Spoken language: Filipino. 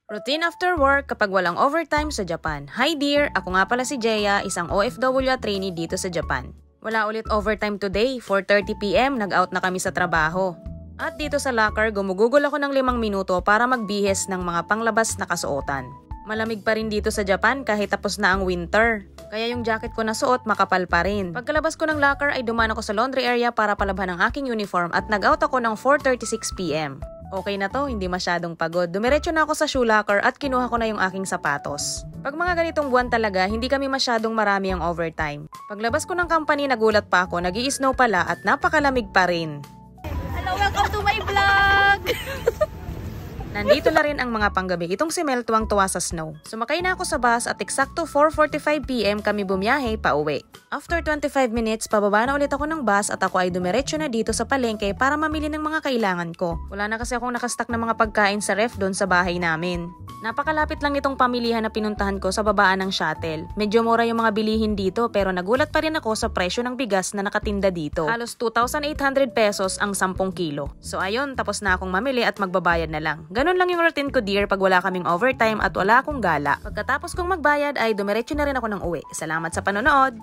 Routine after work kapag walang overtime sa Japan. Hi dear, ako nga pala si Jeya, isang OFW at trainee dito sa Japan. Wala ulit overtime today, 4:30 PM nag-out na kami sa trabaho. At dito sa locker, gumugugol ako ng 5 minuto para magbihes ng mga panglabas na kasuotan. Malamig pa rin dito sa Japan kahit tapos na ang winter. Kaya yung jacket ko na suot makapal pa rin. Pagkalabas ko ng locker ay dumaan ako sa laundry area para palabhan ang aking uniform at nag-out ako ng 4:36 PM. Okay na to, hindi masyadong pagod. Dumiretso na ako sa shoe locker at kinuha ko na yung aking sapatos. Pag mga ganitong buwan talaga, hindi kami masyadong marami ang overtime. Paglabas ko ng company, nagulat pa ako, nag-i-snow pala at napakalamig pa rin. Hello, welcome to my vlog! Nandito na rin ang mga panggabi. Itong si Mel tuwang-tuwa sa snow. Sumakay na ako sa bus at eksakto 4:45 PM kami bumiyahe pa uwi. After 25 minutes, pababa na ulit ako ng bus at ako ay dumiretso na dito sa palengke para mamili ng mga kailangan ko. Wala na kasi akong nakastock ng mga pagkain sa ref doon sa bahay namin. Napakalapit lang nitong pamilihan na pinuntahan ko sa babaan ng shuttle. Medyo mura yung mga bilihin dito pero nagulat pa rin ako sa presyo ng bigas na nakatinda dito. Halos 2,800 pesos ang 10 kilo. So ayun, tapos na akong mamili at magbabayad na lang. Ganun lang yung routine ko dear pag wala kaming overtime at wala akong gala. Pagkatapos kong magbayad ay dumiretso na rin ako ng uwi. Salamat sa panonood!